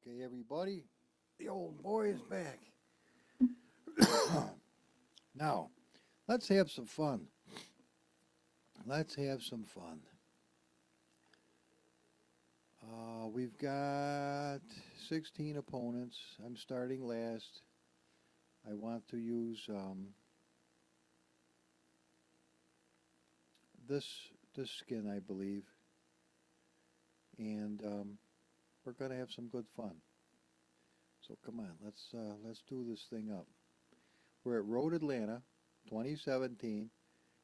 Okay, everybody, the old boy is back. Now, let's have some fun. Let's have some fun. We've got 16 opponents. I'm starting last. I want to use this skin, I believe, and we're going to have some good fun. So come on, let's do this thing up. We're at Road Atlanta, 2017.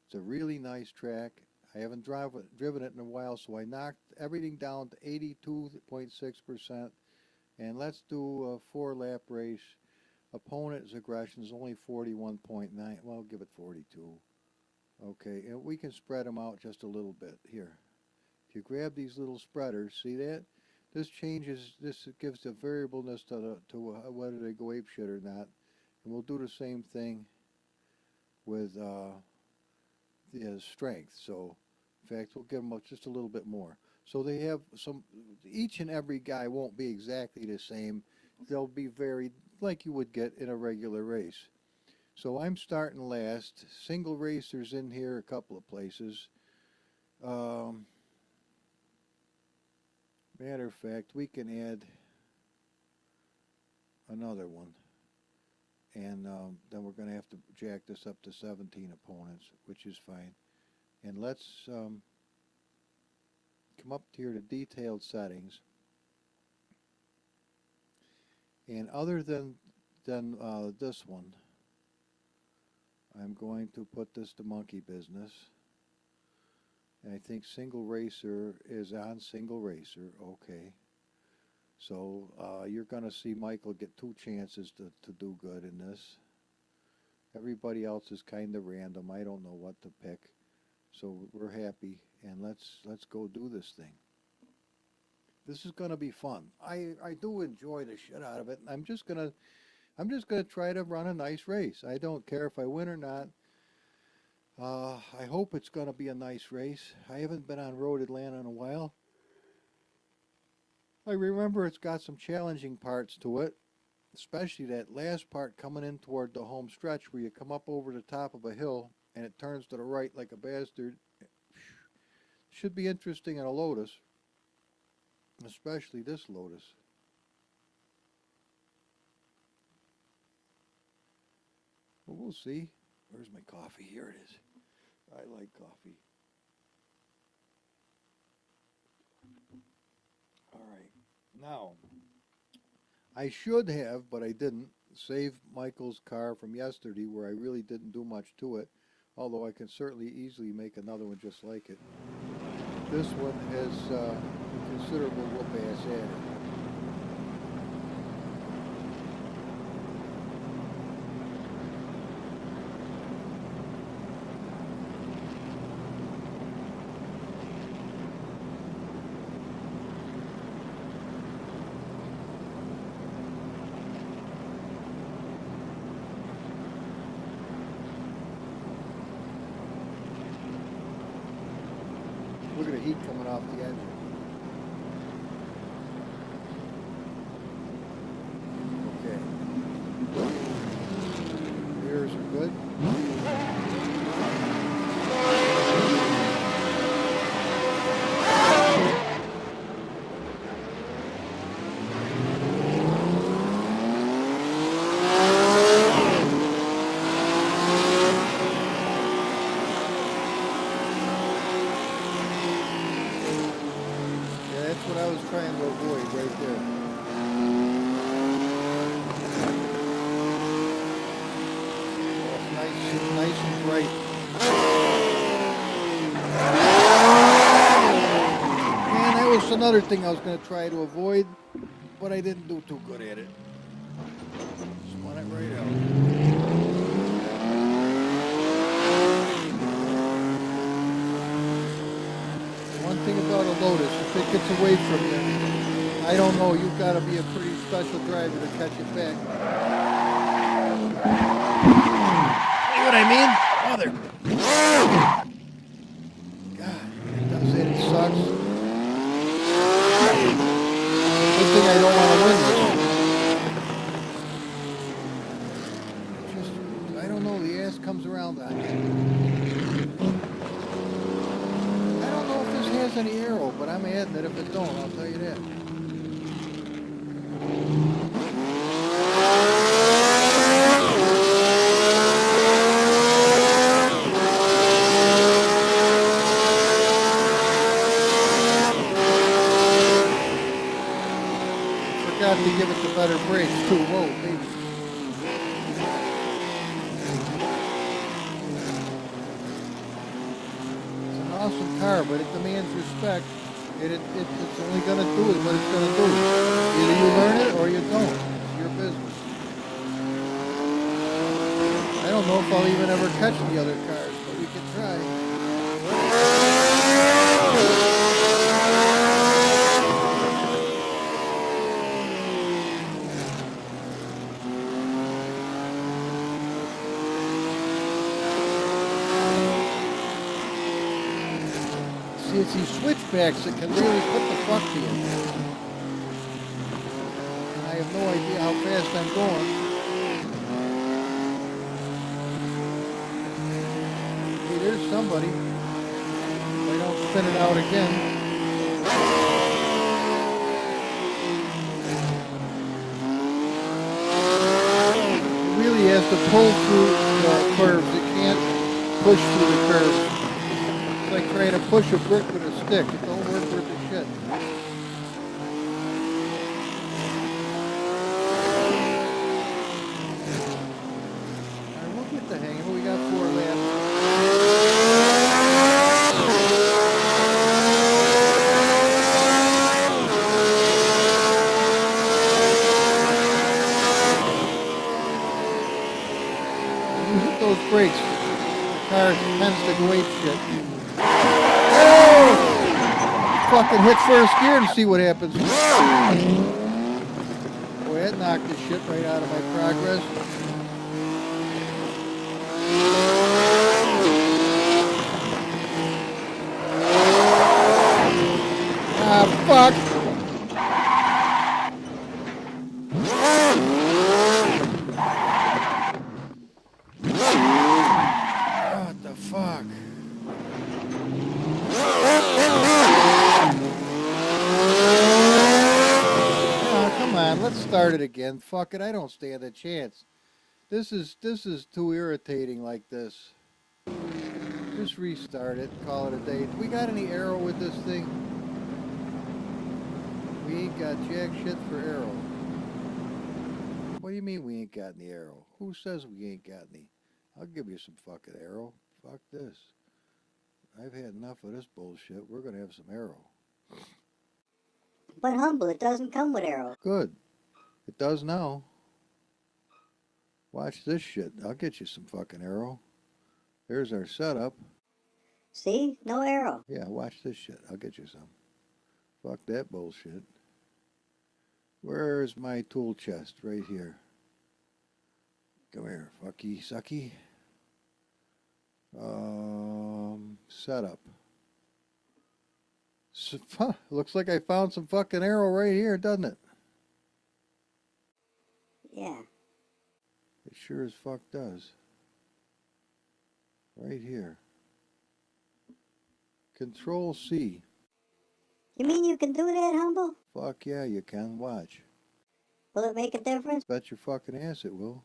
It's a really nice track. I haven't driven it in a while, so I knocked everything down to 82.6%. And let's do a 4-lap race. Opponent's aggression is only 41.9. Well, I'll give it 42. Okay, and we can spread them out just a little bit here. If you grab these little spreaders, see that? This changes. This gives the variableness to whether they go apeshit or not. And we'll do the same thing with the strength. So, in fact, we'll give them just a little bit more. So they have some. Each and every guy won't be exactly the same. They'll be varied, like you would get in a regular race. So I'm starting last. Single racers in here a couple of places. Matter of fact, we can add another one. And then we're going to have to jack this up to 17 opponents, which is fine. And let's come up here to detailed settings. And other than this one, I'm going to put this to monkey business. And I think single racer is on single racer. Okay. So you're going to see Michael get 2 chances to do good in this. Everybody else is kind of random. I don't know what to pick. So we're happy, and let's go do this thing. This is going to be fun. I do enjoy the shit out of it. I'm just gonna try to run a nice race. I don't care if I win or not. I hope it's going to be a nice race. I haven't been on Road Atlanta in a while. I remember it's got some challenging parts to it, especially that last part coming in toward the home stretch where you come up over the top of a hill and it turns to the right like a bastard. Should be interesting in a Lotus, especially this Lotus. Well, we'll see. Where's my coffee? Here it is. I like coffee. All right. Now, I should have, but I didn't, save Michael's car from yesterday where I really didn't do much to it, although I can certainly easily make another one just like it. This one has considerable whoop-ass at it. Look at the heat coming off the engine. Okay. Mirrors are good. That's what I was trying to avoid right there. Nice and bright. And that was another thing I was going to try to avoid, but I didn't do too good at it. Spun it right out. One thing about a Lotus, if it gets away from you, I don't know, you've got to be a pretty special driver to catch it back. See what I mean? Mother. God, it does it. It sucks. Good thing I don't want to win this. Just, I don't know, the ass comes around on you. I don't know if this has any arrow, but I'm adding it if it don't, I'll tell you that. Forgot to give it the better brakes too. Whoa, baby. It's an awesome car, but it demands respect. It's only going to do what it's going to do. Either you learn it or you don't. It's your business. I don't know if I'll even ever catch the other cars, but we can try. See, it's these switchbacks that can really put the fuck to you. And I have no idea how fast I'm going. Hey, there's somebody. If I don't spin it out again. It really has to pull through the curves. It can't push through the curves. It's like trying to push a brick with a stick. It don't work worth a shit. Alright, we'll get the hang of it. We got 4 laps. When you hit those brakes, the car tends to go ape shit. Oh! Fucking hit first gear and see what happens. Boy, that knocked the shit right out of my progress. Ah, fuck! What the fuck? Come on, let's start it again. Fuck it, I don't stand a chance. This is too irritating like this. Just restart it, call it a day. We got any arrow with this thing? We ain't got jack shit for arrow. What do you mean we ain't got any arrow? Who says we ain't got any? I'll give you some fucking arrow. Fuck this. I've had enough of this bullshit. We're gonna have some arrow. But Humble, it doesn't come with arrow. Good. It does now. Watch this shit. I'll get you some fucking arrow. There's our setup. See? No arrow. Yeah, watch this shit. I'll get you some. Fuck that bullshit. Where's my tool chest? Right here. Come here, fucky sucky. Setup. So, looks like I found some fucking arrow right here, doesn't it? Yeah. It sure as fuck does. Right here. Control C. You mean you can do that, Humble? Fuck yeah, you can. Watch. Will it make a difference? Bet your fucking ass it will.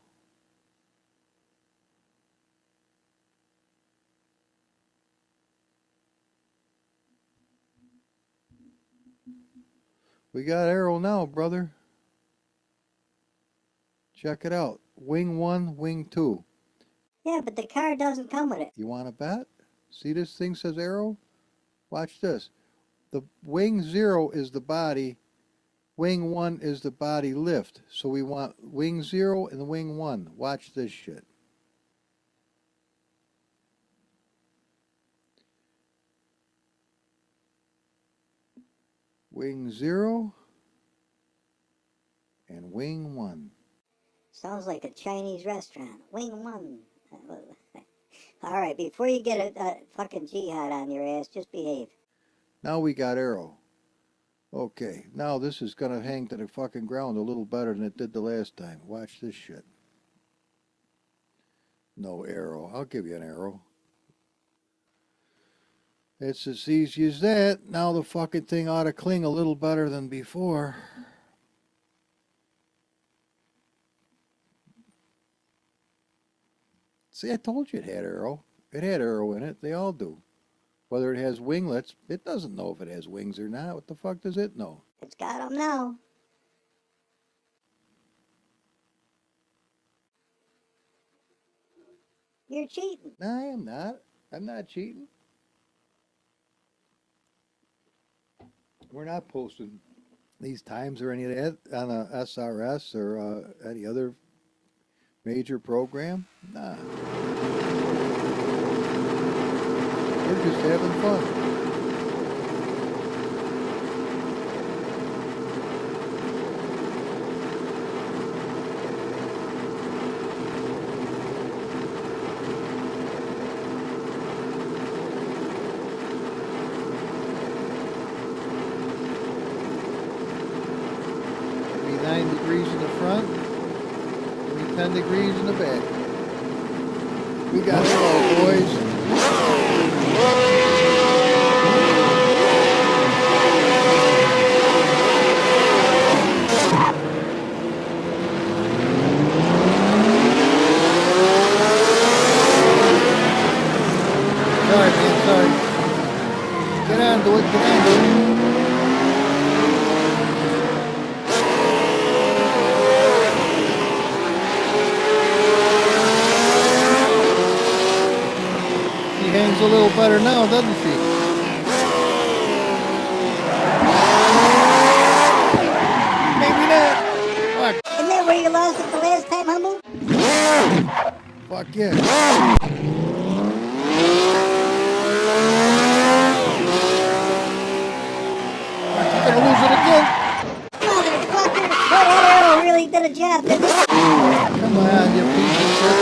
We got arrow now, brother. Check it out. Wing 1, wing 2. Yeah, but the car doesn't come with it. You want to bet? See this thing says arrow? Watch this. The wing 0 is the body. Wing 1 is the body lift. So we want wing 0 and wing 1. Watch this shit. Wing 0 and wing 1. Sounds like a Chinese restaurant. Wing 1. Alright, before you get a fucking jihad on your ass, just behave. Now we got arrow. Okay, now this is gonna hang to the fucking ground a little better than it did the last time. Watch this shit. No arrow. I'll give you an arrow. It's as easy as that. Now the fucking thing ought to cling a little better than before. See, I told you it had arrow. It had arrow in it. They all do. Whether it has winglets, it doesn't know if it has wings or not. What the fuck does it know? It's got 'em now. You're cheating. No, I am not. I'm not cheating. We're not posting these times or any of that on a SRS or any other major program. Nah. We're just having fun. Maybe 9 degrees in the front, maybe 10 degrees in the back. We got it all, boys. Sorry, man, sorry. Get on to it, get on to it. He hangs a little better now, doesn't he? Maybe not. Fuck. Isn't that where you lost it the last time, Humble? Fuck yeah. You're gonna lose it again. Motherfucker! Boy, that arrow really did a job, didn't it? Come on, you piece of shit.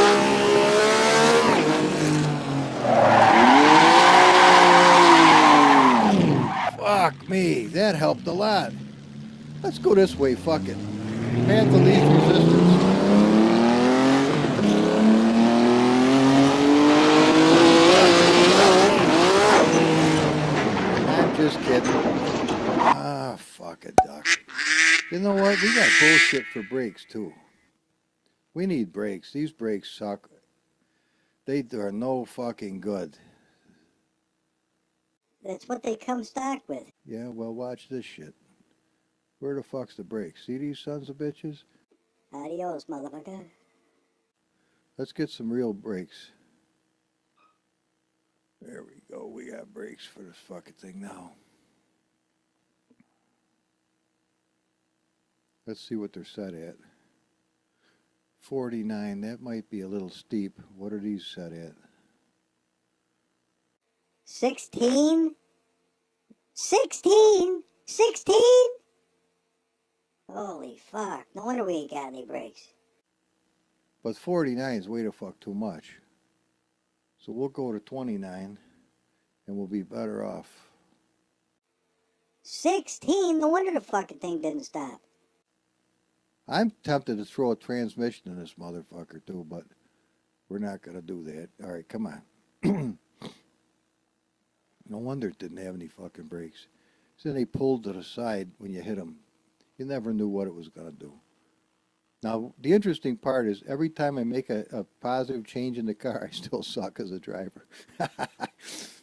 Fuck me, that helped a lot. Let's go this way, fuck it. Path of least resistance. I'm just kidding. Ah, fuck it, duck. You know what? We got bullshit for brakes, too. We need brakes. These brakes suck. They are no fucking good. That's what they come stock with. Yeah, well, watch this shit. Where the fuck's the brakes? See these sons of bitches? Adios, motherfucker. Let's get some real brakes. There we go. We got brakes for this fucking thing now. Let's see what they're set at. 49. That might be a little steep. What are these set at? 16? 16? 16? Holy fuck. No wonder we ain't got any brakes. But 49 is way the fuck too much. So we'll go to 29 and we'll be better off. 16? No wonder the fucking thing didn't stop. I'm tempted to throw a transmission in this motherfucker too, but we're not going to do that. All right, come on. No wonder it didn't have any fucking brakes. So they pulled to the side when you hit them. You never knew what it was going to do. Now, the interesting part is every time I make a positive change in the car, I still suck as a driver.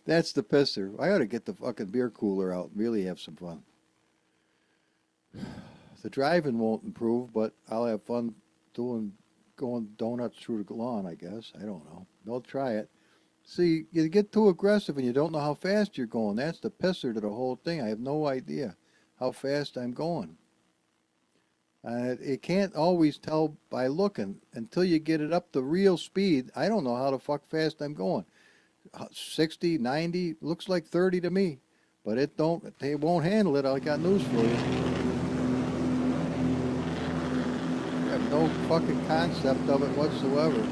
That's the pisser. I ought to get the fucking beer cooler out and really have some fun. The driving won't improve, but I'll have fun going donuts through the lawn, I guess. I don't know. They'll try it. See, you get too aggressive and you don't know how fast you're going. That's the pisser to the whole thing. I have no idea how fast I'm going. It can't always tell by looking until you get it up to real speed. I don't know how the fuck fast I'm going. 60, 90, looks like 30 to me. But they won't handle it. I got news for you. I have no fucking concept of it whatsoever.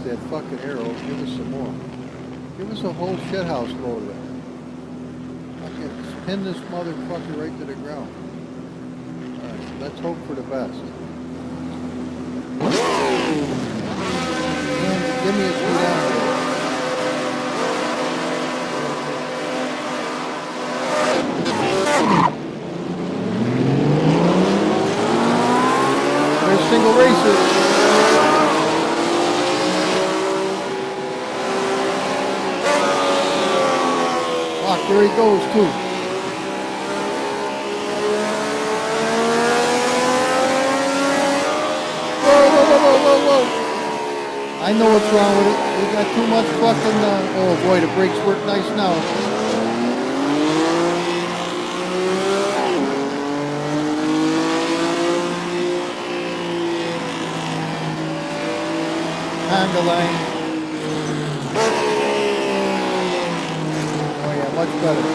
that fucking arrow. Give us some more. Give us a whole shithouse load of it. Fucking pin this motherfucker right to the ground. Alright, let's hope for the best. And give me a speedometer. There's SingleRacers. Fuck, there he goes too. Whoa. I know what's wrong with it. We got too much fucking, oh boy, the brakes work nice now. Honda line. Oh yeah, much better.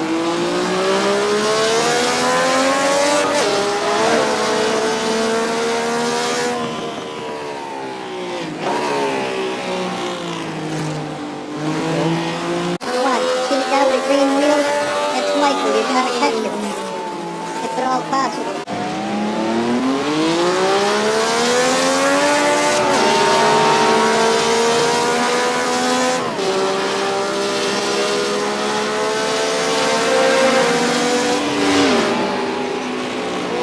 Michael, you gotta catch him, if at all possible.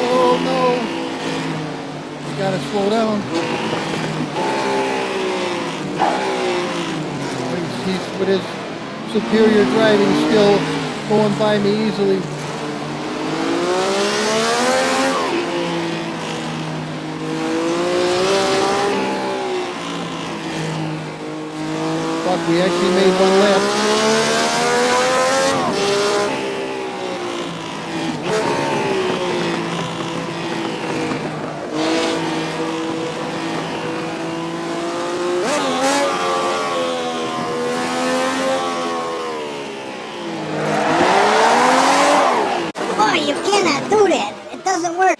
Oh no! You gotta slow down. He's with his superior driving skill going by me easily. Fuck, we actually made one lap. You cannot do that. It doesn't work.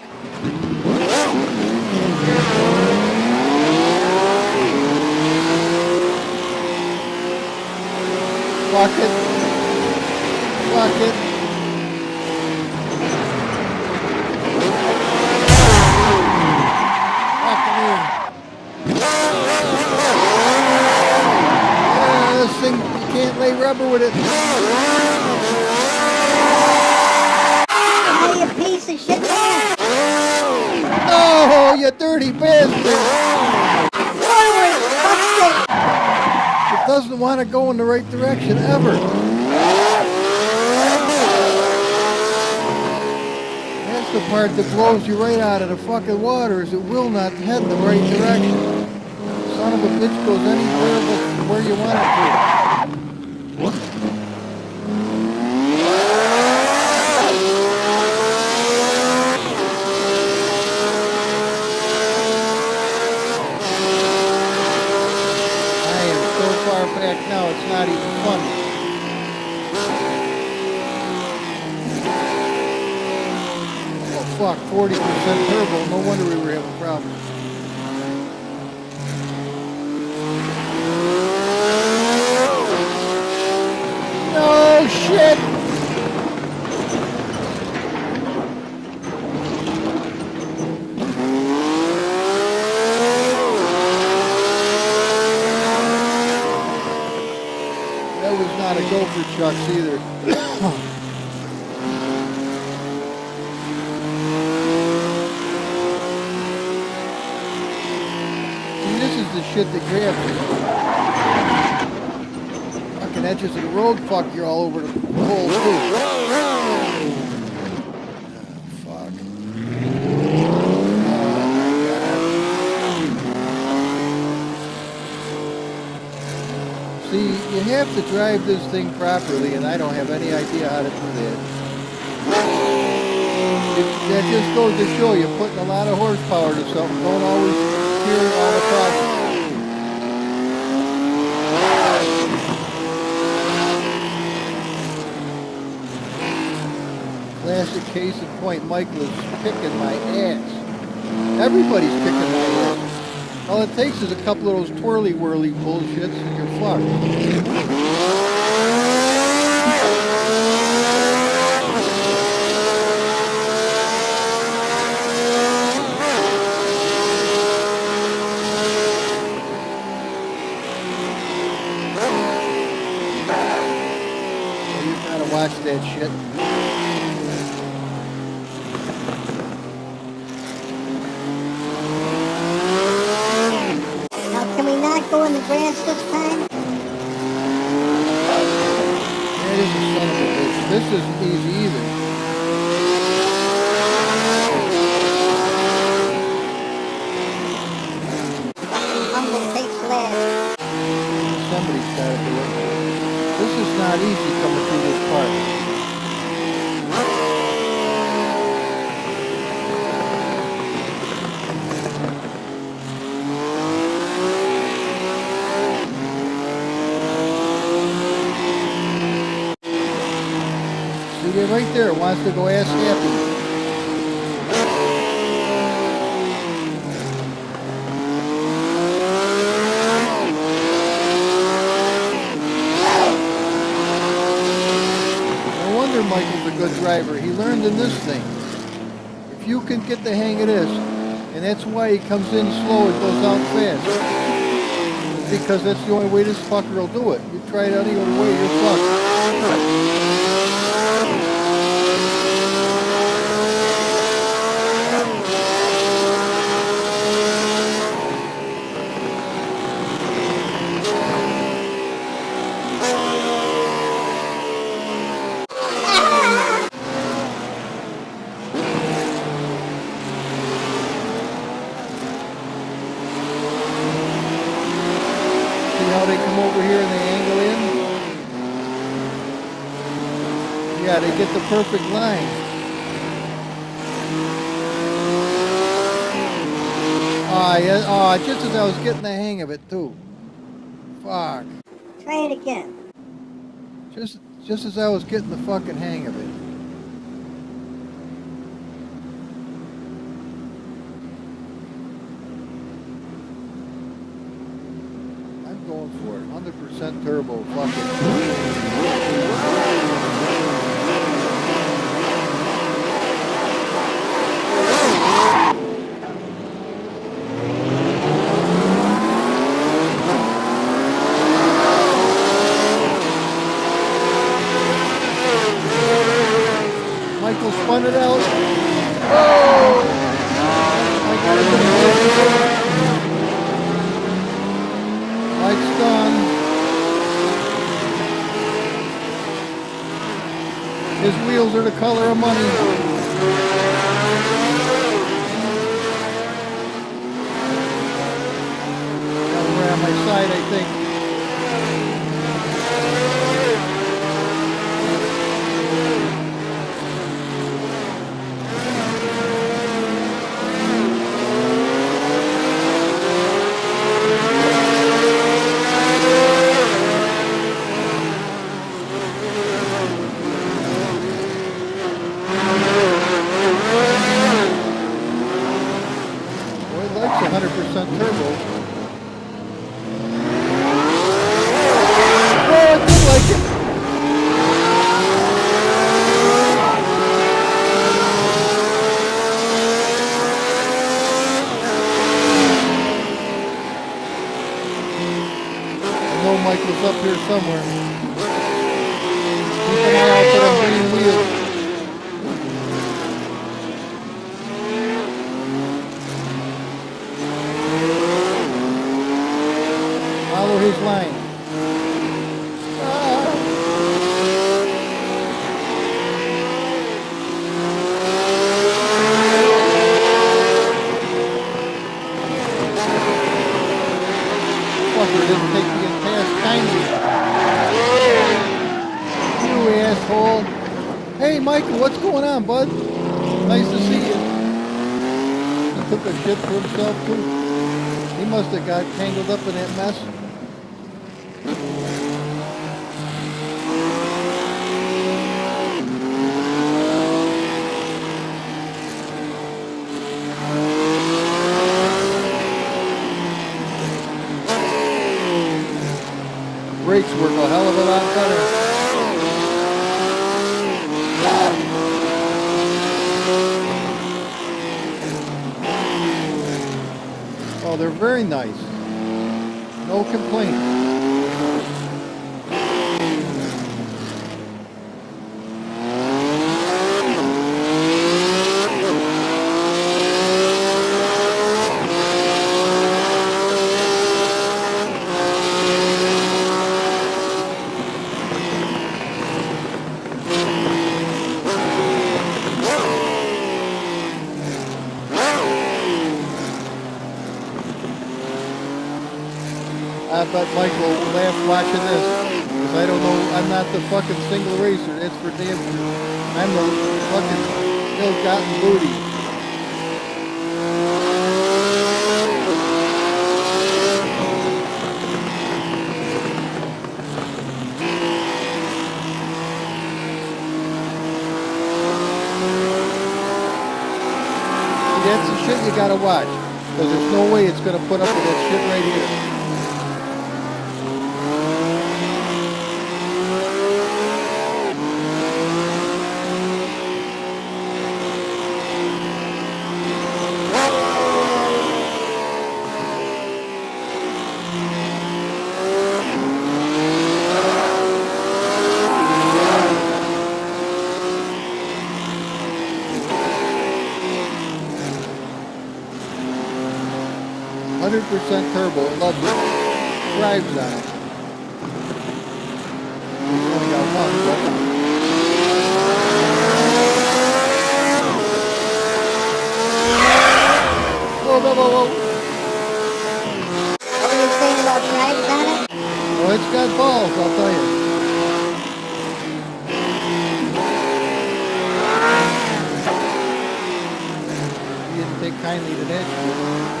Fuck it. Fuck it. Fuck it in. Yeah, this thing, you can't lay rubber with it. You piece of shit, man. Oh, you dirty bastard! Forward, fuck's sake. It doesn't want to go in the right direction ever. That's the part that blows you right out of the fucking water, is it will not head in the right direction. Son of a bitch goes anywhere but where you want it to. Back now, it's not even funny. Oh fuck, 40% turbo, no wonder we were having problems. No shit! Not a gopher chucks either. See, this is the shit that grabs you. Fucking edges of the road fuck you all over the hole too. Fuck. See, you have to drive this thing properly, and I don't have any idea how to do that. That just goes to show you, putting a lot of horsepower to something, don't always steer it on a process. Classic case in point, Michael is kicking my ass. Everybody's kicking my ass. All it takes is a couple of those twirly-whirly bullshits and you're fucked. You gotta watch that shit. Now, can we not go in the branch this time? That is a son of a bitch. This isn't easy either. Humble takes last. Somebody's gotta do it. This is not easy coming through this part. See it right there, it wants to go ass happy. No wonder Michael's a good driver. He learned in this thing. If you can get the hang of this, and that's why he comes in slow and goes out fast. Because that's the only way this fucker will do it. You try it any other way, you're fucked. How they come over here and they angle in? Yeah, they get the perfect line. Ah, yeah, oh, just as I was getting the hang of it too. Fuck. Try it again. Just as I was getting the fucking hang of it. Going for it. 100% turbo. Fuck it. Michael spun it out. Oh! I got it. Lights done. His wheels are the color of money. Got him around my side, I think. Boy, it likes 100% turbo. Oh, I do like it. I know Michael's up here somewhere. Keep an eye out for them green wheels. Follow his line. Fucker didn't take the task kindly. You asshole. Hey Michael, what's going on, bud? Nice to see you. He took a shit for himself too. He must have got tangled up in that mess. brakes work a hell of a lot better. Oh, they're very nice. No complaints. 'I bet Michael will laugh watching this. Because I don't know, I'm not the fucking single racer, that's for damn sure. I'm the fucking ill-gotten booty. See, that's the shit you gotta watch. Because there's no way it's gonna put up with that shit right here. 100% turbo, loves it. Drives on it. We've only got one, but... Whoa, whoa, whoa, whoa. What are you saying about drives on it? Oh, it's got balls, I'll tell you. You didn't take kindly to that shit.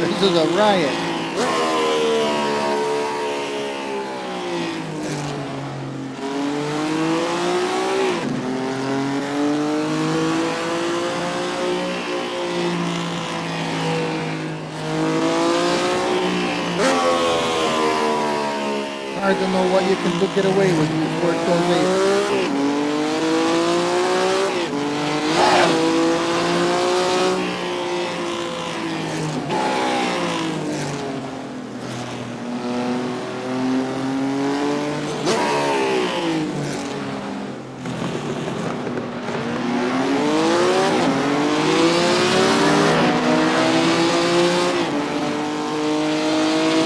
This is a riot. Hard to know what you can get away with before it goes ape.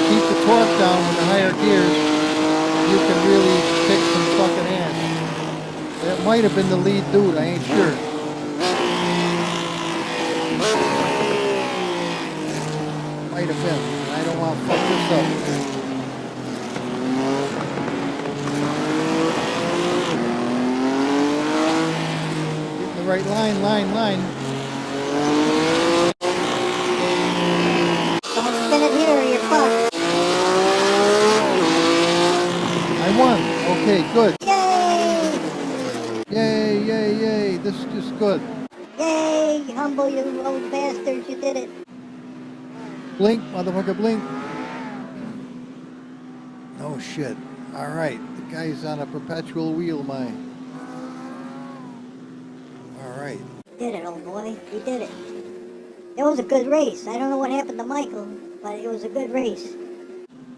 Keep the torque down with the higher gears, you can really kick some fucking ass. That might have been the lead dude, I ain't sure. Might have been. I don't want to fuck this up. Getting the right line. Don't spin it here or you're fucked. I won. Okay, good. Yay! Yay. This is just good. Yay! Humble, you old bastards, you did it. Blink, motherfucker, blink. No shit. Alright, the guy's on a perpetual wheel, mine. Alright. You did it, old boy. You did it. It was a good race. I don't know what happened to Michael, but it was a good race.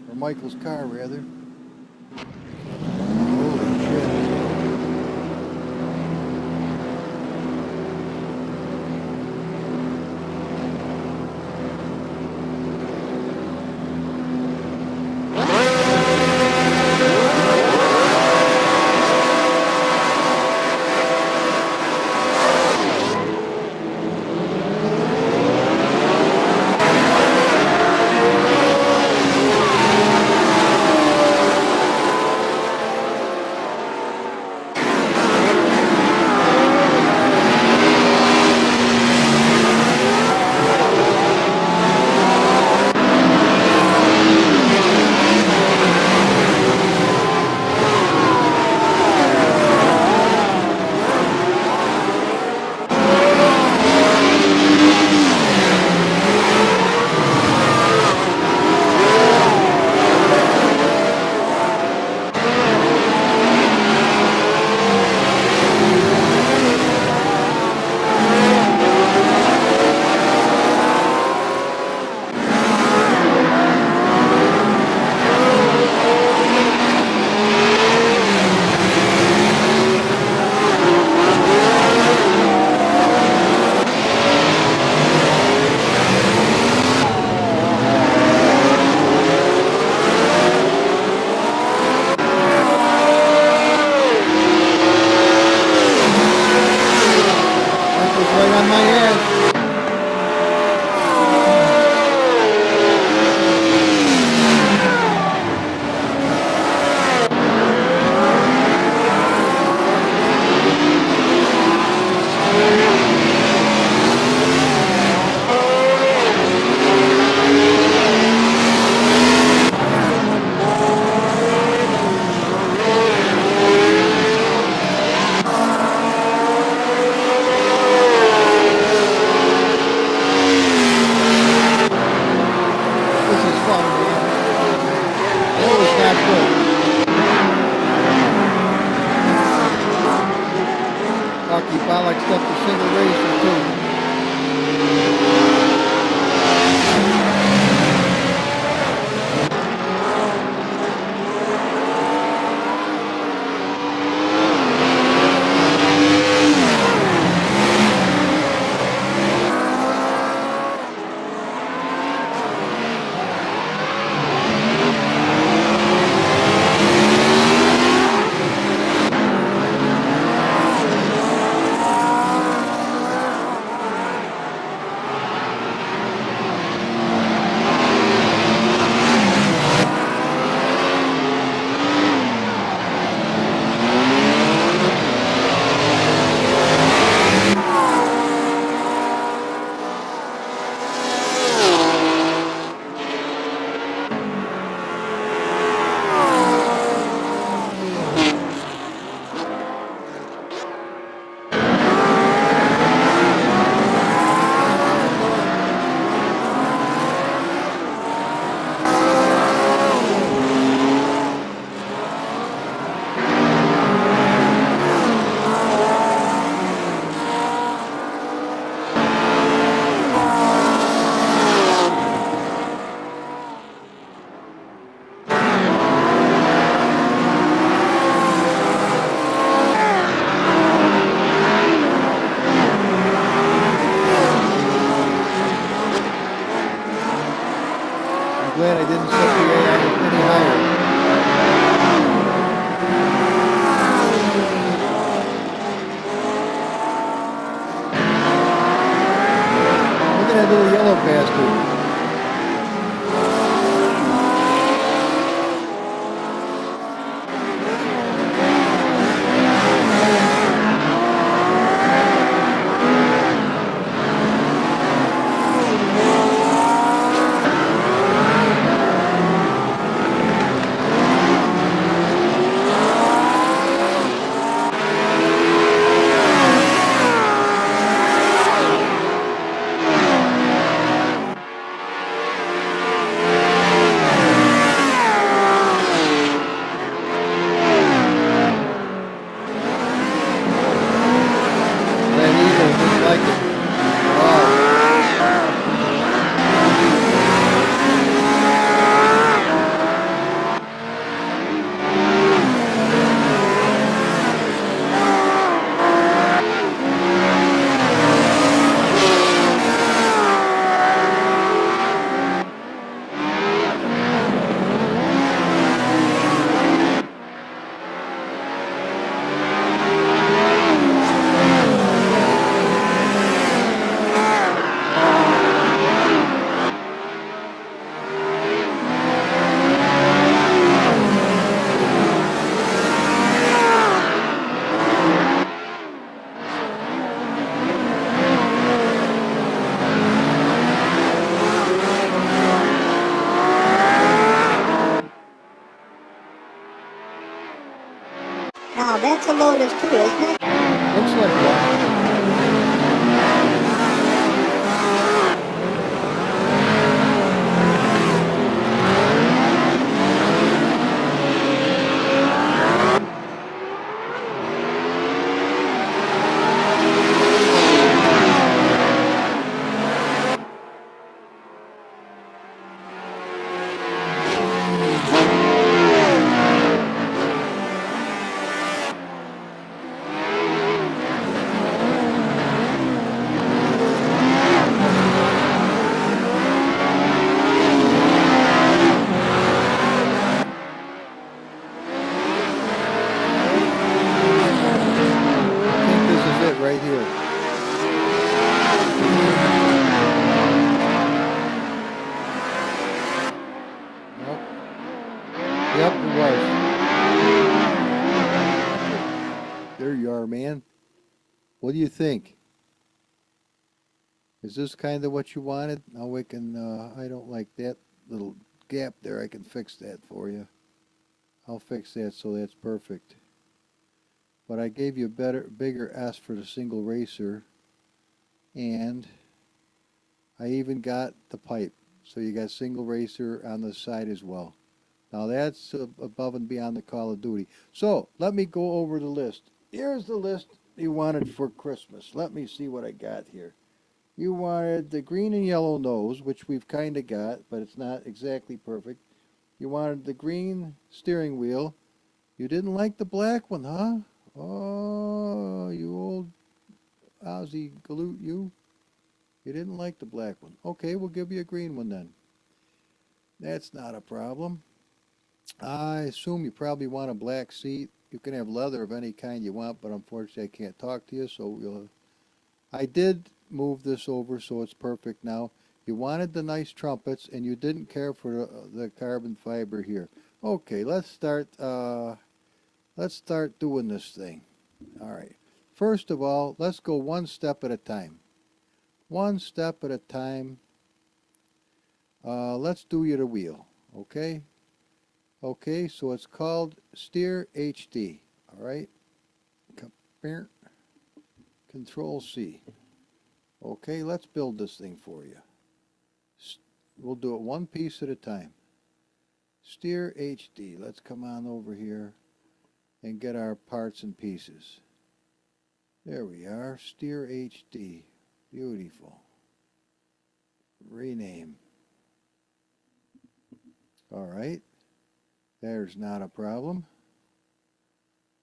Or Michael's car, rather. Holy shit. glad I didn't set the AI any higher. Look at that little yellow bastard. Like it. Now that's a Lotus too, isn't it? Looks like one. Right here. Nope. Yep, it was. There you are, man. What do you think? Is this kind of what you wanted? Now we can, I don't like that little gap there. I can fix that for you. I'll fix that so that's perfect. But I gave you a bigger S for the single racer, and I even got the pipe. So you got single racer on the side as well. Now that's above and beyond the Call of Duty. So let me go over the list. Here's the list you wanted for Christmas. Let me see what I got here. You wanted the green and yellow nose, which we've kind of got, but it's not exactly perfect. You wanted the green steering wheel. You didn't like the black one, huh? Oh, you old Aussie galoot, you. You didn't like the black one. Okay, we'll give you a green one then. That's not a problem. I assume you probably want a black seat. You can have leather of any kind you want, but unfortunately I can't talk to you, so I did move this over so it's perfect now. You wanted the nice trumpets, and you didn't care for the carbon fiber here. Okay, let's start doing this thing. All right. First of all, let's go one step at a time. One step at a time. Let's do you the wheel, okay? Okay, so it's called Steer HD, all right? Control C. Okay, let's build this thing for you. We'll do it one piece at a time. Steer HD. Let's come on over here and get our parts and pieces. There we are, Steer HD. Beautiful. Rename. All right. There's not a problem.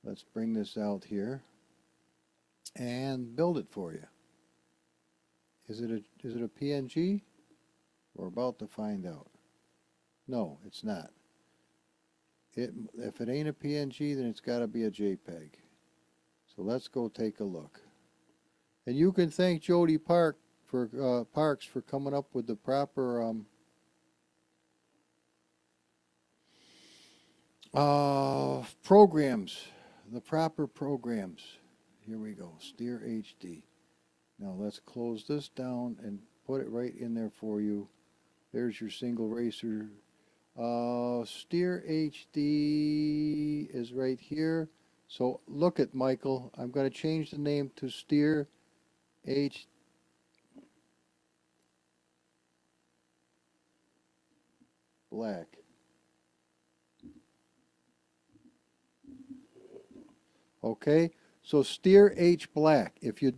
Let's bring this out here and build it for you. Is it a PNG? We're about to find out. No, it's not. If it ain't a PNG, then it's got to be a JPEG. So let's go take a look. And you can thank Jody Parks for coming up with the proper programs, the proper programs. Here we go, Steer HD. Now let's close this down and put it right in there for you. There's your SingleRacer. Steer HD is right here. So look at Michael. I'm going to change the name to Steer H. Black. Okay, so Steer H Black. If you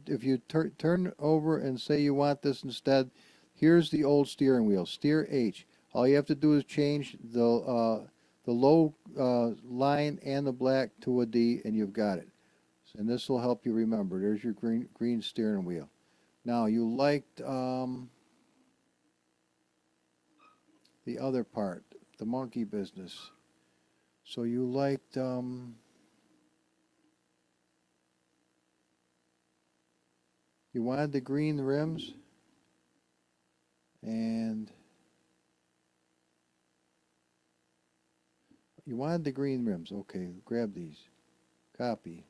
turn over and say you want this instead, here's the old steering wheel, Steer H. All you have to do is change the low line and the black to a D, and you've got it. And this will help you remember. There's your green steering wheel. Now you liked the other part, the monkey business. So you liked you wanted the green rims, and you wanted the green rims. Okay, grab these. Copy.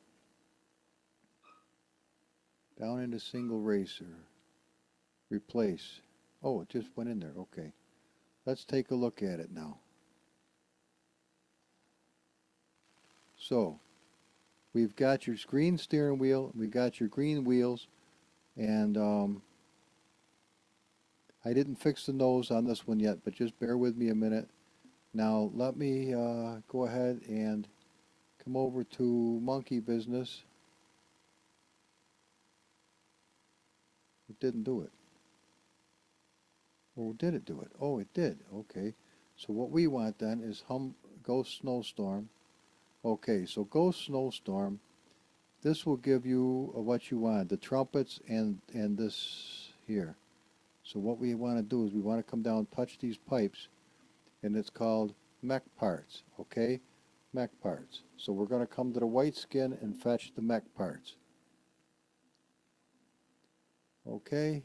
Down into SingleRacer. Replace. Oh, it just went in there. Okay. Let's take a look at it now. So, we've got your green steering wheel, we've got your green wheels, and I didn't fix the nose on this one yet, but just bear with me a minute. Now, let me go ahead and come over to monkey business. It didn't do it. Or did it do it? Oh, it did. Okay. So what we want then is Ghost Snowstorm. Okay, so Ghost Snowstorm. This will give you what you want, the trumpets and this here. So what we want to do is we want to come down, touch these pipes, and it's called mech parts. Okay, mech parts. So we're going to come to the white skin and fetch the mech parts. Okay.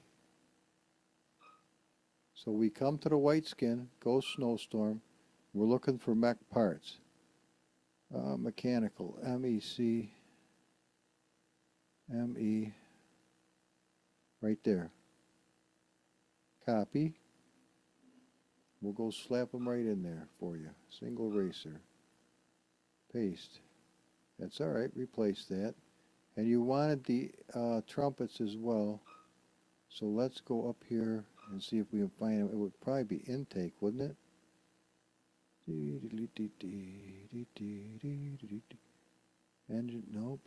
So we come to the white skin, Ghost Snowstorm. We're looking for mech parts. Mechanical, MEC, ME, right there. Copy. We'll go slap them right in there for you. SingleRacer. Paste. That's all right. Replace that. And you wanted the trumpets as well. So let's go up here and see if we can find them. It would probably be intake, wouldn't it? Engine, nope.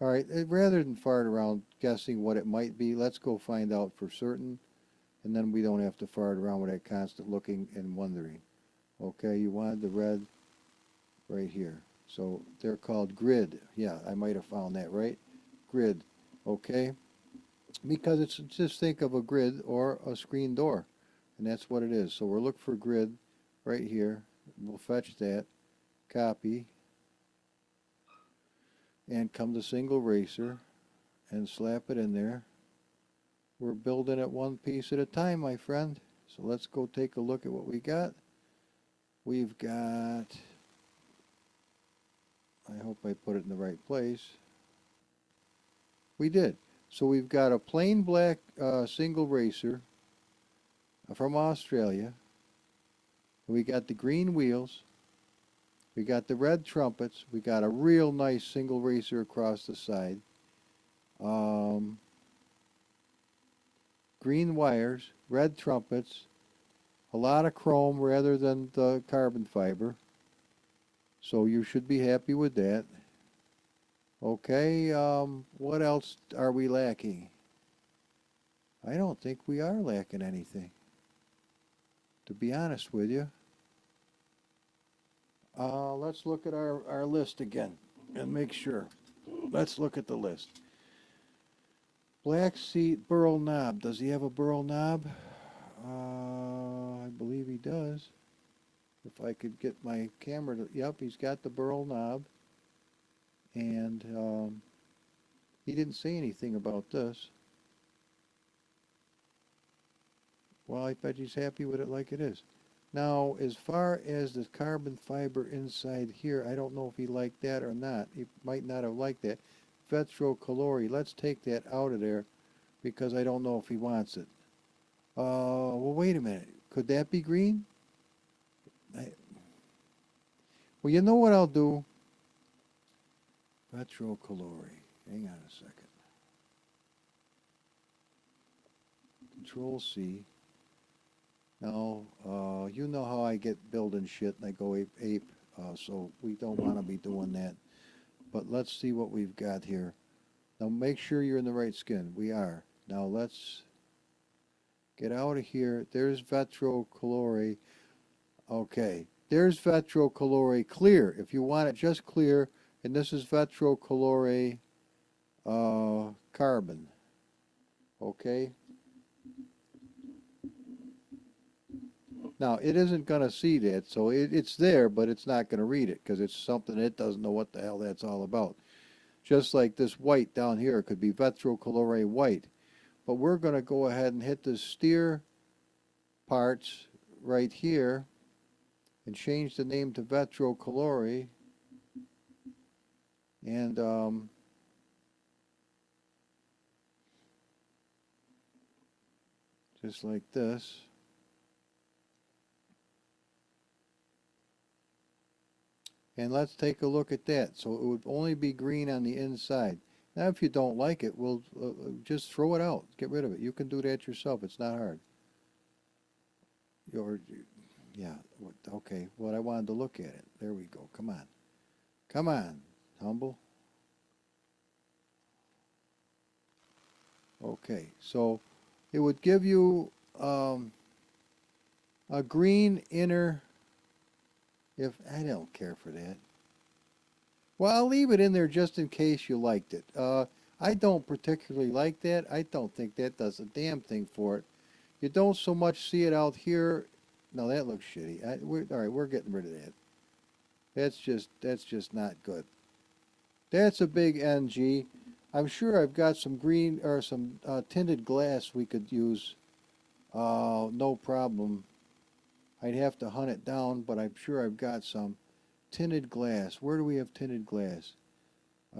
All right, rather than fart around guessing what it might be, let's go find out for certain, and then we don't have to fart around with that constant looking and wondering. Okay, you wanted the red right here. So they're called grid. Yeah, I might have found that, right? Grid. Okay, because it's just think of a grid or a screen door, and that's what it is. So we'll look for grid right here. We'll fetch that, copy, and come to SingleRacer and slap it in there. We're building it one piece at a time, my friend. So let's go take a look at what we got. We've got, I hope I put it in the right place. We did. So we've got a plain black SingleRacer from Australia. We got the green wheels. We got the red trumpets. We got a real nice SingleRacer across the side. Green wires, red trumpets, a lot of chrome rather than the carbon fiber. So you should be happy with that. Okay, what else are we lacking? I don't think we are lacking anything, to be honest with you. Let's look at our list again and make sure. Let's look at the list. Black seat, burl knob. Does he have a burl knob? I believe he does. If I could get my camera to, yep, he's got the burl knob. And he didn't say anything about this. Well, I bet he's happy with it like it is. Now, as far as the carbon fiber inside here, I don't know if he liked that or not. He might not have liked that. Vetrocalori, let's take that out of there because I don't know if he wants it. Well, wait a minute. Could that be green? Well, you know what I'll do? Vetrocalori. Hang on a second. Control C. Now, you know how I get building shit and I go ape, so we don't want to be doing that. But let's see what we've got here. Now make sure you're in the right skin. We are. Now let's get out of here. There's Vetrocalori. Okay. There's Vetrocalori clear. If you want it just clear, and this is Vetrocalori carbon. Okay. Now, it isn't going to see that, so it's there, but it's not going to read it because it's something it doesn't know what the hell that's all about. Just like this white down here could be Vetrocalori white. But we're going to go ahead and hit the steer parts right here and change the name to Vetrocalori. And just like this. And let's take a look at that. So it would only be green on the inside. Now, if you don't like it, we'll just throw it out. Get rid of it. You can do that yourself. It's not hard. Yeah, okay. Well, I wanted to look at it. There we go. Come on. Come on, Humble. Okay, so it would give you a green inner. If I don't care for that. Well, I'll leave it in there just in case you liked it. I don't particularly like that. I don't think that does a damn thing for it. You don't so much see it out here. No, that looks shitty. All right, we're getting rid of that. That's just not good. That's a big NG. I'm sure I've got some green or some tinted glass we could use. No problem. I'd have to hunt it down, but I'm sure I've got some tinted glass. Where do we have tinted glass?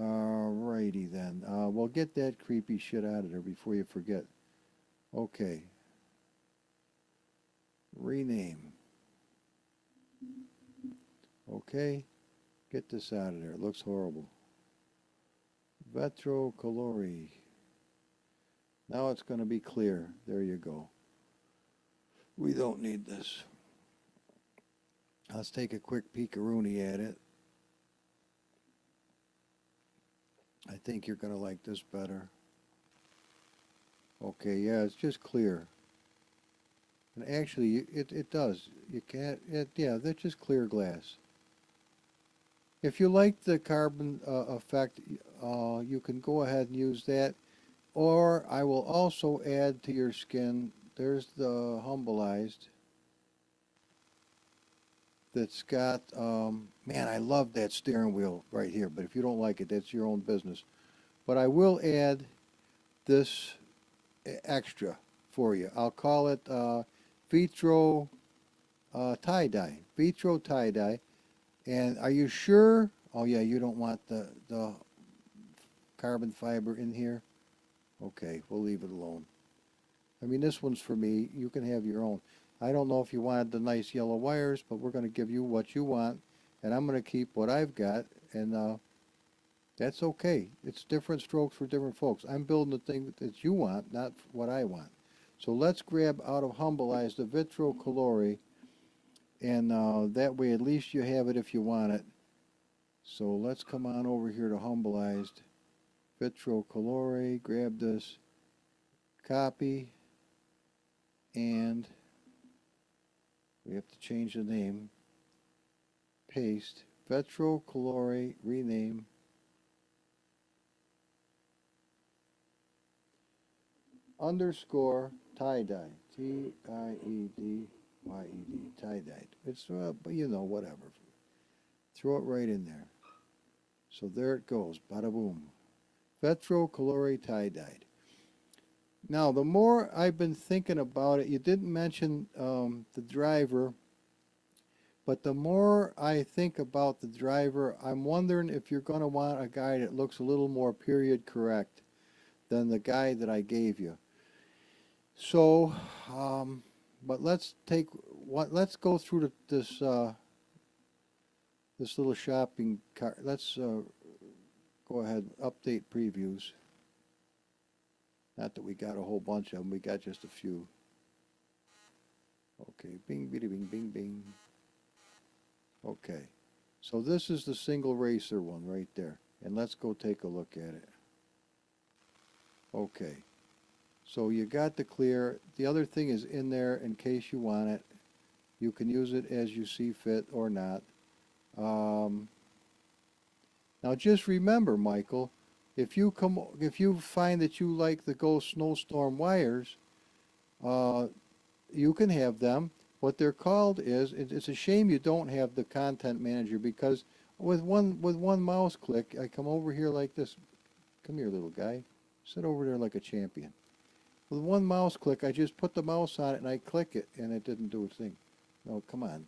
Alrighty then. Well, get that creepy shit out of there before you forget. Okay. Rename. Okay. Get this out of there. It looks horrible. Vetrocalori. Now it's going to be clear. There you go. We don't need this. Let's take a quick peek-a-rooney at it. I think you're going to like this better. Okay, yeah, it's just clear. And actually, it does. You can't, yeah, that's just clear glass. If you like the carbon effect, you can go ahead and use that. Or I will also add to your skin, there's the humbleized. That's got, man, I love that steering wheel right here, but if you don't like it, that's your own business. But I will add this extra for you. I'll call it Vitro tie-dye. Vitro tie-dye. And are you sure? Oh, yeah, you don't want the carbon fiber in here? Okay, we'll leave it alone. I mean, this one's for me. You can have your own. I don't know if you wanted the nice yellow wires, but we're going to give you what you want, and I'm going to keep what I've got, and that's okay. It's different strokes for different folks. I'm building the thing that you want, not what I want. So let's grab out of Humbleize the Vetrocalori, and that way at least you have it if you want it. So let's come on over here to Humbleized Vetrocalori, grab this, copy, and we have to change the name. Paste. Vetrocalori. Rename. Underscore. tie-dye. T-I-E-D-Y-E-D. Tie-dyed. It's, but you know, whatever. Throw it right in there. So there it goes. Bada boom. Vetro Colore tie-dyed. Now, the more I've been thinking about it, you didn't mention the driver, but the more I think about the driver, I'm wondering if you're going to want a guy that looks a little more period correct than the guy that I gave you. So, but let's go through this little shopping cart. Let's go ahead, update previews. Not that we got a whole bunch of them, we got just a few. Okay, bing, bitty, bing, bing, bing. Okay, so this is the single racer one right there. And let's go take a look at it. Okay, so you got the clear. The other thing is in there in case you want it. You can use it as you see fit or not. Now just remember, Michael, if you find that you like the Go Snowstorm wires, you can have them. What they're called is, it's a shame you don't have the content manager, because with one mouse click, I come over here like this. Come here, little guy. Sit over there like a champion. With one mouse click, I just put the mouse on it and I click it, and it didn't do a thing. No, come on.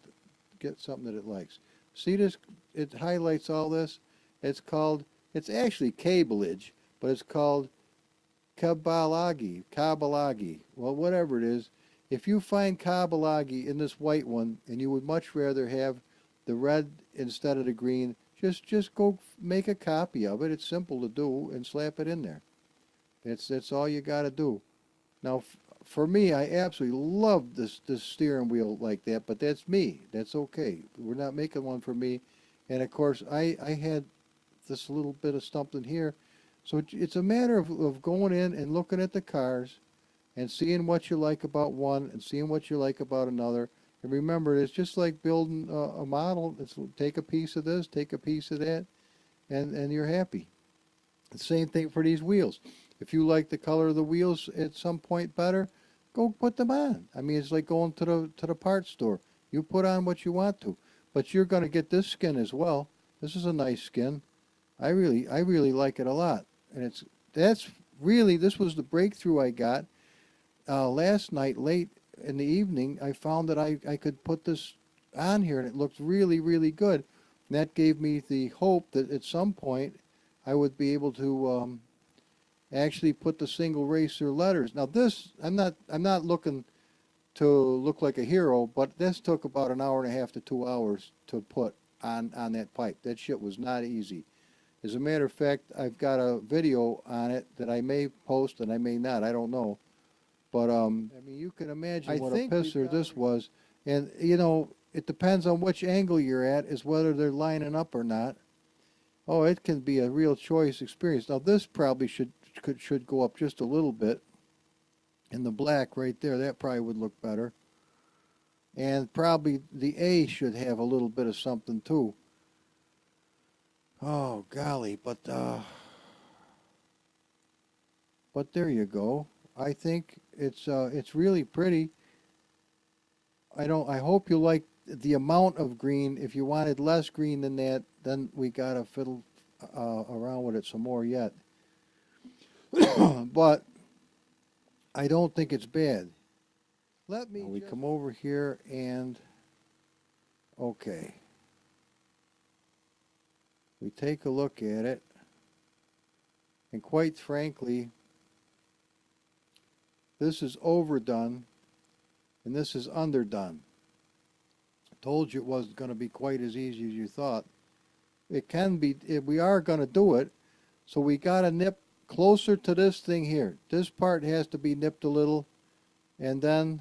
Get something that it likes. See this? It highlights all this. It's actually cableage, but it's called Kabalagi. Well, whatever it is. If you find Kabalagi in this white one, and you would much rather have the red instead of the green, just go make a copy of it. It's simple to do, and slap it in there. That's all you got to do. Now, for me, I absolutely love this steering wheel like that, but that's me. That's okay. We're not making one for me. And of course, I had this little bit of something here. So it's a matter of going in and looking at the cars and seeing what you like about one and seeing what you like about another. And remember, it's just like building a model. It's take a piece of this, take a piece of that, and you're happy. The same thing for these wheels. If you like the color of the wheels at some point better, go put them on. I mean, it's like going to the parts store. You put on what you want to, but you're going to get this skin as well. This is a nice skin. I really like it a lot, and this was the breakthrough I got last night late in the evening. I found that I could put this on here, and it looked really good. And that gave me the hope that at some point I would be able to actually put the single racer letters. Now this, I'm not looking to look like a hero, but this took about an hour and a half to 2 hours to put on that pipe. That shit was not easy. As a matter of fact, I've got a video on it that I may post and I may not. I don't know. But I mean, you can imagine what a pisser this was. And you know, it depends on which angle you're at, is whether they're lining up or not. Oh, it can be a real choice experience. Now this probably should go up just a little bit. In the black right there, that probably would look better. And probably the A should have a little bit of something too. Oh golly, but there you go. I think it's really pretty. I hope you like the amount of green. If you wanted less green than that, then we gotta fiddle around with it some more yet. But I don't think it's bad. We come over here and okay. We take a look at it, and quite frankly, this is overdone and this is underdone. I told you it wasn't going to be quite as easy as you thought. It can be. We are going to do it, so we got to nip closer to this thing here. This part has to be nipped a little, and then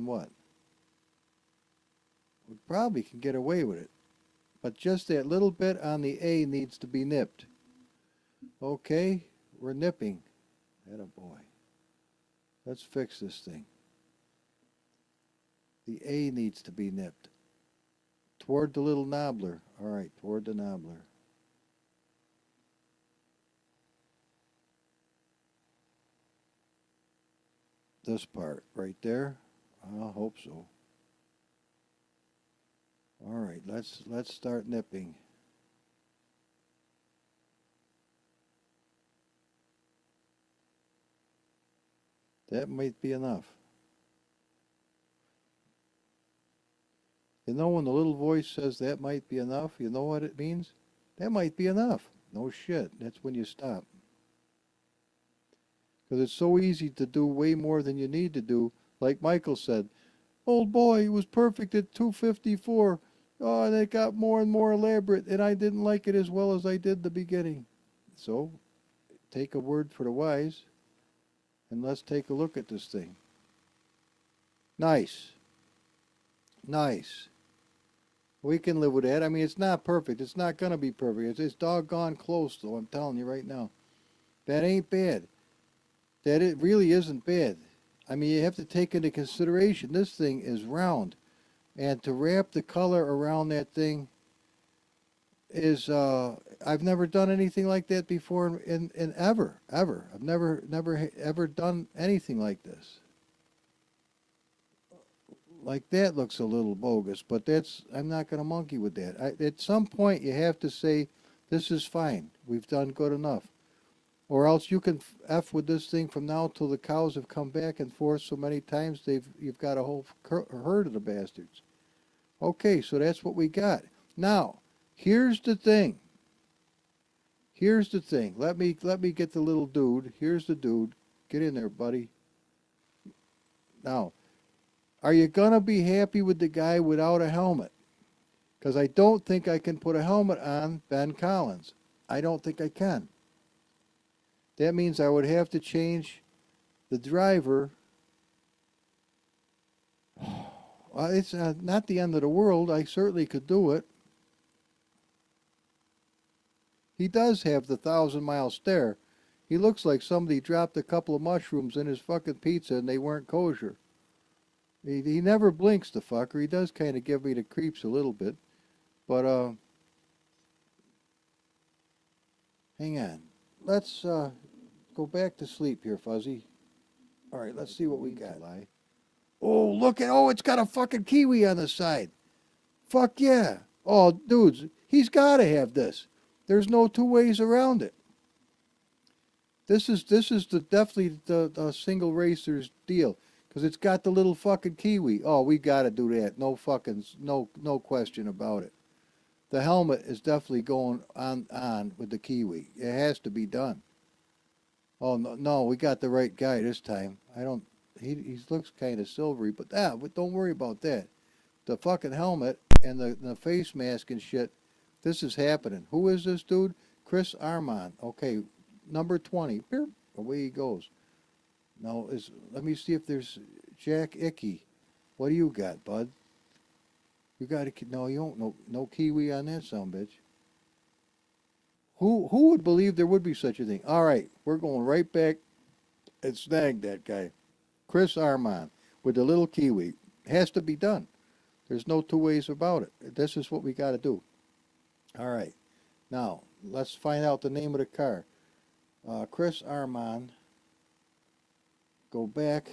what? We probably can get away with it, but just that little bit on the A needs to be nipped. Okay, we're nipping. Attaboy. Let's fix this thing. The A needs to be nipped. Toward the little knobbler. All right, toward the knobbler. this part right there. I hope so. All right, let's start nipping. That might be enough. You know when the little voice says that might be enough, you know what it means? That might be enough. No shit. That's when you stop. Because it's so easy to do way more than you need to do. Like Michael said, old boy, he was perfect at 254. Oh, and it got more and more elaborate, and I didn't like it as well as I did the beginning. So, take a word for the wise, and let's take a look at this thing. Nice. Nice. We can live with that. I mean, it's not perfect. It's not going to be perfect. It's doggone close, though, I'm telling you right now. That ain't bad. That it really isn't bad. I mean, you have to take into consideration this thing is round. And to wrap the color around that thing is, I've never done anything like that before in ever. I've never ever done anything like this. Like that looks a little bogus, but I'm not going to monkey with that. At some point you have to say, this is fine. We've done good enough. Or else you can F with this thing from now till the cows have come back and forth so many times you've got a whole herd of the bastards. Okay, so that's what we got. Now, here's the thing. Here's the thing. Let me get the little dude. Here's the dude. Get in there, buddy. Now, are you going to be happy with the guy without a helmet? Because I don't think I can put a helmet on Ben Collins. I don't think I can. That means I would have to change the driver. It's not the end of the world. I certainly could do it. He does have the 1,000-mile stare. He looks like somebody dropped a couple of mushrooms in his fucking pizza and they weren't kosher. He never blinks, the fucker. He does kind of give me the creeps a little bit. But, hang on. Let's go back to sleep here, Fuzzy. All right, let's see what we got. Oh, it's got a fucking kiwi on the side. Fuck yeah. Oh, dudes, he's got to have this. There's no two ways around it. This is definitely the SingleRacers deal. Because it's got the little fucking kiwi. Oh, we got to do that. No question about it. The helmet is definitely going on with the kiwi. It has to be done. Oh, no, we got the right guy this time. He looks kind of silvery, but don't worry about that. The fucking helmet and the face mask and shit, this is happening. Who is this dude? Chris Armand. Okay, number 20. Beep, away he goes. Now, let me see if there's Jack Icky. What do you got, bud? You got no, you don't. No kiwi on that son bitch. Who would believe there would be such a thing? All right, we're going right back and snag that guy, Chris Armand, with the little kiwi. Has to be done. There's no two ways about it. This is what we got to do. All right, now let's find out the name of the car. Chris Armand. Go back.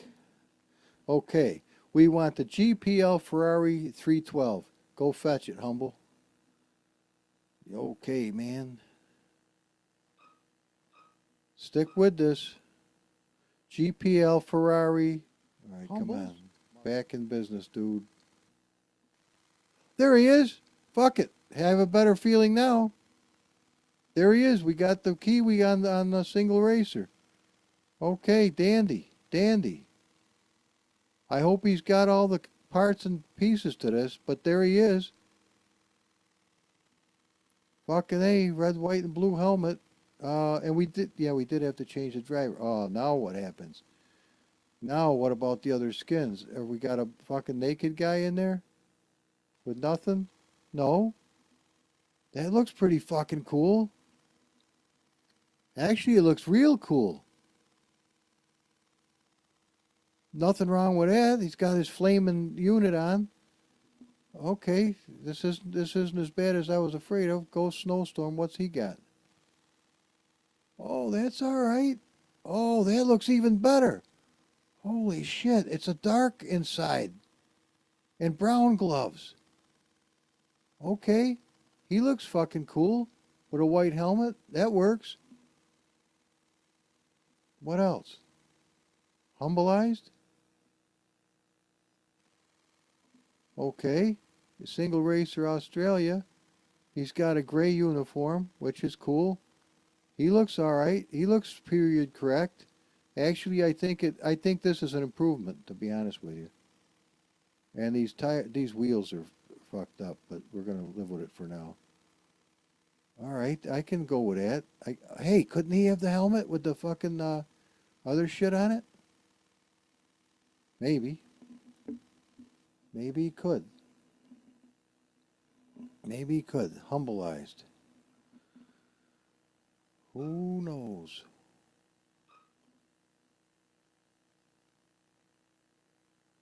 Okay, we want the GPL Ferrari 312. Go fetch it, Humble. Okay, man. Stick with this. GPL Ferrari. All right, come on. Back in business, dude. There he is. Fuck it. Have a better feeling now. There he is. We got the kiwi on the SingleRacer. Okay, dandy. Dandy. I hope he's got all the parts and pieces to this, but there he is. Fucking A, red, white, and blue helmet. And we did have to change the driver. Oh, now what happens? Now what about the other skins? Have we got a fucking naked guy in there? With nothing? No? That looks pretty fucking cool. Actually, it looks real cool. Nothing wrong with that. He's got his flaming unit on. Okay, this isn't as bad as I was afraid of. Ghost Snowstorm, what's he got? Oh, that's all right. Oh, that looks even better. Holy shit, it's a dark inside. And brown gloves. Okay. He looks fucking cool. With a white helmet. That works. What else? Humbleized? Okay. Single Racer Australia. He's got a gray uniform, which is cool. He looks alright. He looks period correct. Actually, I think this is an improvement, to be honest with you. And these wheels are fucked up, but we're gonna live with it for now. All right, I can go with that. Hey, couldn't he have the helmet with the fucking other shit on it? Maybe. Maybe he could. Maybe he could. Humbleized. Who knows?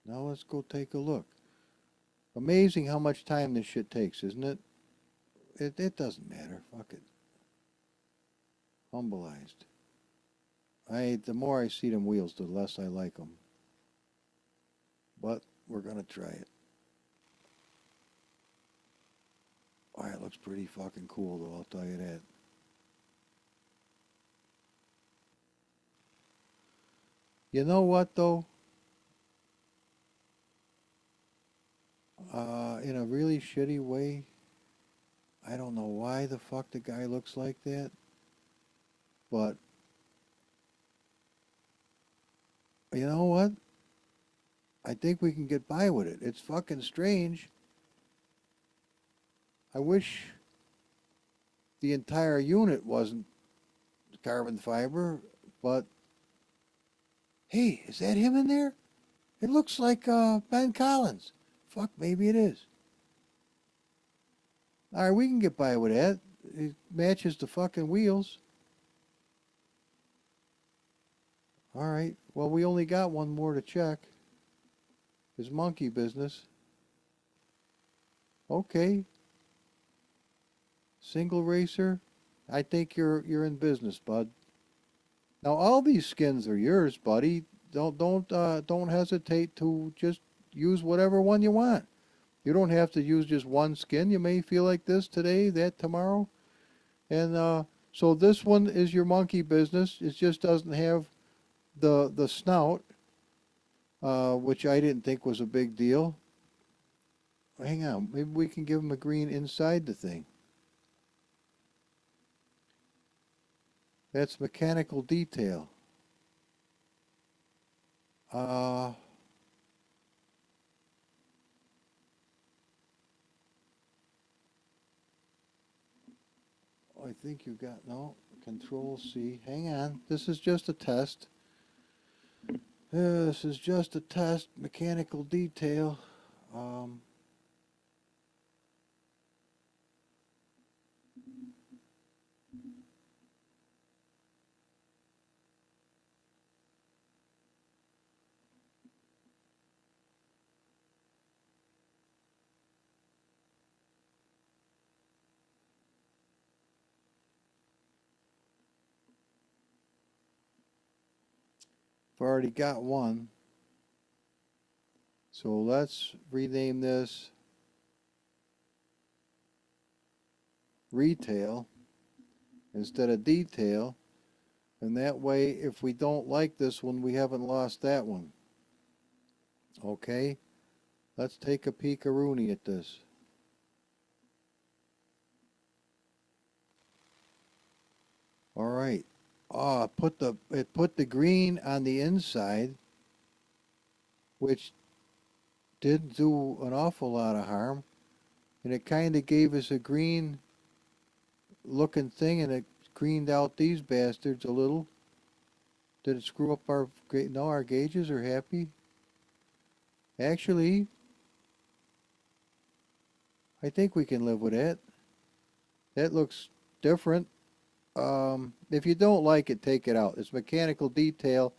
Now let's go take a look. Amazing how much time this shit takes, isn't it? It doesn't matter. Fuck it. Humbleized. The more I see them wheels, the less I like them. But we're gonna try it. Oh, it looks pretty fucking cool, though. I'll tell you that. You know what, though? In a really shitty way, I don't know why the fuck the guy looks like that, but you know what? I think we can get by with it. It's fucking strange. I wish the entire unit wasn't carbon fiber, but hey, is that him in there? It looks like Ben Collins. Fuck, maybe it is. All right, we can get by with that. It matches the fucking wheels. All right, well, we only got one more to check. His monkey business. Okay. Single racer. I think you're in business, bud. Now all these skins are yours, buddy. Don't hesitate to just use whatever one you want. You don't have to use just one skin. You may feel like this today, that tomorrow. And so this one is your monkey business. It just doesn't have the snout, which I didn't think was a big deal. Hang on, maybe we can give him a green inside the thing. That's mechanical detail. I think you got, no, Control C. Hang on, this is just a test. This is just a test, mechanical detail. I've already got one. So let's rename this retail instead of detail. And that way, if we don't like this one, we haven't lost that one. Okay? Let's take a peek-a-rooney at this. All right. Oh, it put the green on the inside, which didn't do an awful lot of harm, and it kind of gave us a green looking thing, and it greened out these bastards a little. Did it screw up our no, our gauges are happy. Actually, I think we can live with that. That looks different. If you don't like it, take it out. It's mechanical detail,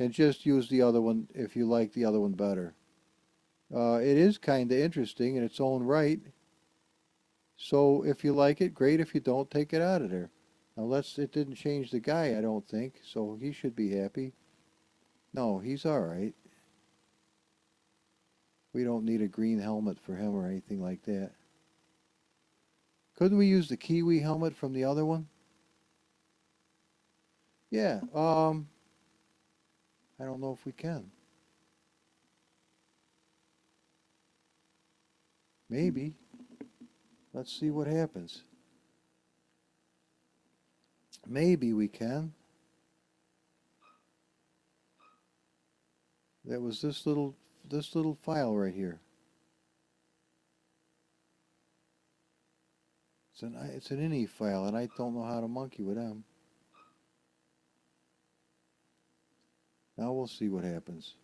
and just use the other one if you like the other one better. It is kind of interesting in its own right. So if you like it, great. If you don't, take it out of there. Now it didn't change the guy, I don't think, so he should be happy. No, he's alright. We don't need a green helmet for him or anything like that. Couldn't we use the Kiwi helmet from the other one? Yeah, I don't know if we can. Maybe. Let's see what happens. Maybe we can. That was this little file right here. It's an INI file, and I don't know how to monkey with them. Now we'll see what happens.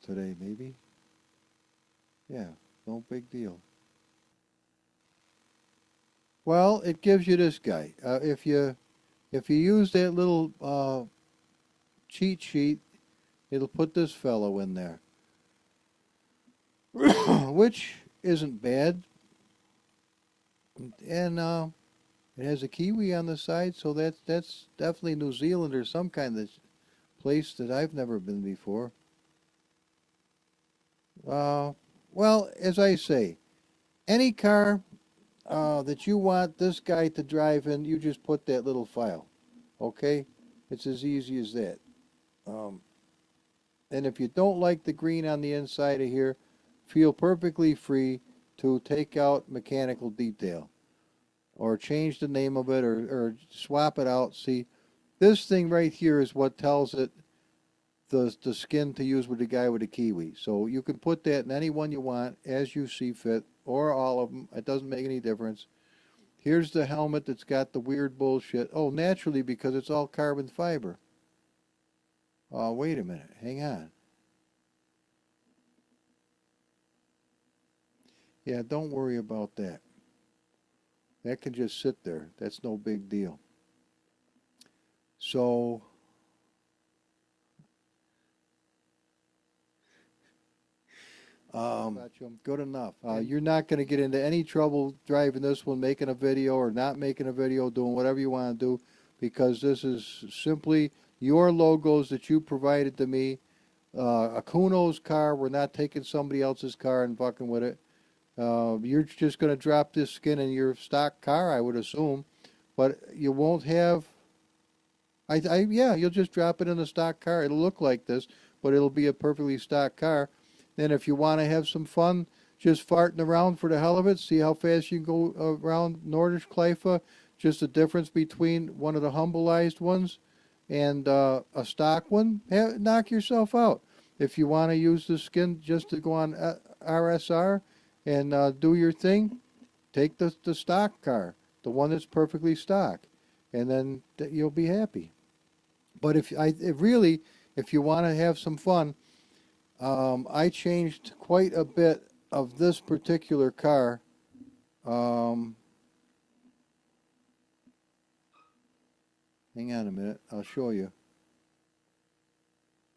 Today, maybe? Yeah, no big deal. Well, it gives you this guy. If you use that little cheat sheet, it'll put this fellow in there, which isn't bad. And it has a Kiwi on the side, so that's definitely New Zealand or some kind of place that I've never been before. Well, as I say, any car that you want this guy to drive in, you just put that little file. Okay? It's as easy as that. And if you don't like the green on the inside of here, feel perfectly free to take out mechanical detail or change the name of it or swap it out. See, this thing right here is what tells it the skin to use with the guy with the Kiwi. So you can put that in any one you want as you see fit, or all of them. It doesn't make any difference. Here's the helmet that's got the weird bullshit. Oh, naturally, because it's all carbon fiber. Wait a minute. Hang on. Yeah, don't worry about that. That can just sit there. That's no big deal. So good enough. You're not going to get into any trouble driving this one, making a video or not making a video, doing whatever you want to do, because this is simply your logos that you provided to me. A Kuno's car. We're not taking somebody else's car and fucking with it. You're just going to drop this skin in your stock car, I would assume, but you won't have. Yeah, you'll just drop it in the stock car. It'll look like this, but it'll be a perfectly stock car. Then if you want to have some fun, just farting around for the hell of it, see how fast you can go around Nordschleife. Just the difference between one of the humbleized ones and a stock one. Knock yourself out. If you want to use the skin just to go on RSR and do your thing, take the stock car, the one that's perfectly stock, and then you'll be happy. But if you want to have some fun, I changed quite a bit of this particular car. Hang on a minute, I'll show you.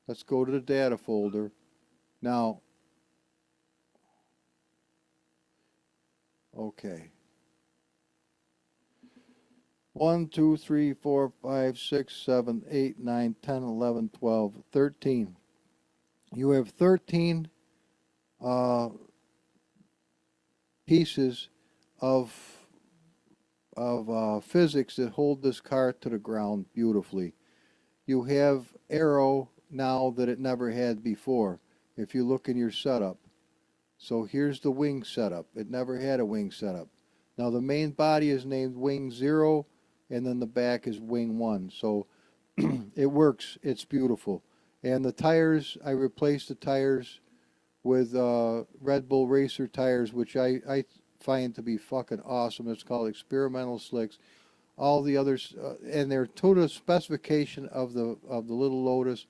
Let's go to the data folder. Now, okay. 1, 2, 3, 4, 5, 6, 7, 8, 9, 10, 11, 12, 13. You have 13 pieces of physics that hold this car to the ground beautifully. You have aero now that it never had before, if you look in your setup. So here's the wing setup. It never had a wing setup. Now the main body is named Wing 0, and then the back is Wing 1. So it works. It's beautiful. And the tires, I replaced the tires with Red Bull Racer tires, which I find to be fucking awesome. It's called Experimental Slicks. All the others, and they're to the specification of the little Lotus.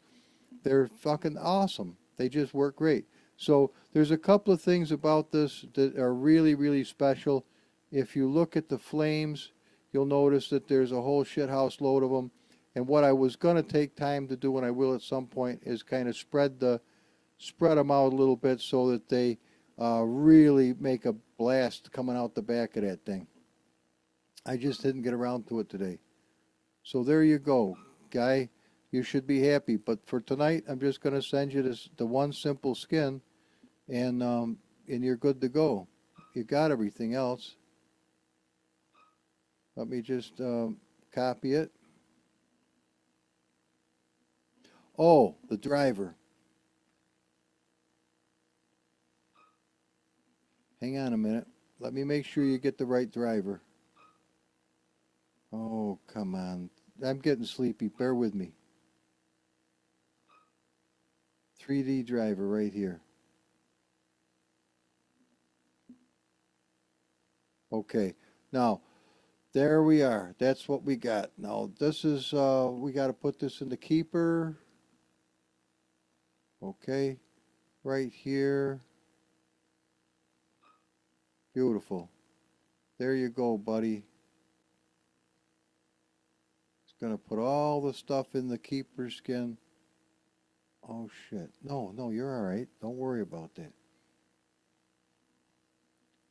They're fucking awesome. They just work great. So there's a couple of things about this that are really, really special. If you look at the flames, you'll notice that there's a whole shithouse load of them. And what I was going to take time to do, and I will at some point, is kind of spread them out a little bit so that they really make a blast coming out the back of that thing. I just didn't get around to it today. So there you go, guy. You should be happy. But for tonight, I'm just going to send you the one simple skin, and you're good to go. You got everything else. Let me just copy it. Oh, the driver. Hang on a minute. Let me make sure you get the right driver. Oh, come on. I'm getting sleepy. Bear with me. 3D driver right here. Okay. Now, there we are. That's what we got. Now, this is, we got to put this in the keeper. Okay. Right here. Beautiful. There you go, buddy. It's going to put all the stuff in the keeper skin. Oh, shit. No, no, you're all right. Don't worry about that.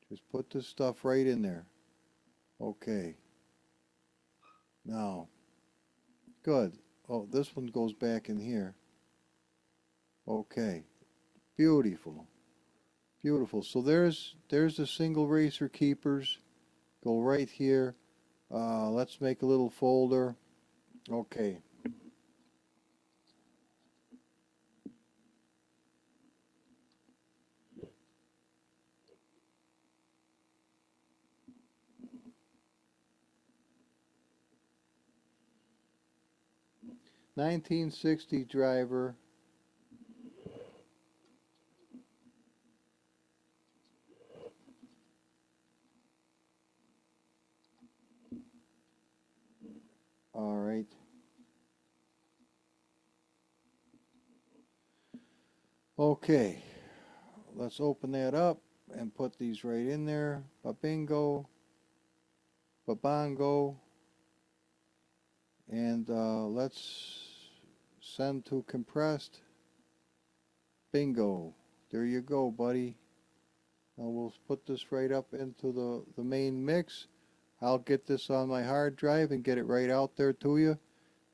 Just put this stuff right in there. Okay. Now, good. Oh, this one goes back in here. Okay. Beautiful. Beautiful. So there's the single racer keepers. Go right here. Let's make a little folder. Okay. "1960 driver." All right. Okay. Let's open that up and put these right in there. Ba-bingo. Ba-bongo. And let's send to compressed. Bingo. There you go, buddy. Now we'll put this right up into the main mix. I'll get this on my hard drive and get it right out there to you,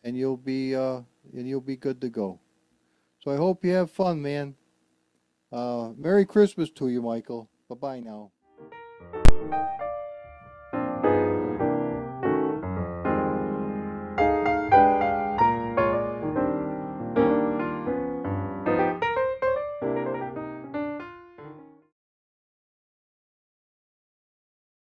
and you'll be good to go. So I hope you have fun, man. Merry Christmas to you, Michael. Bye-bye now.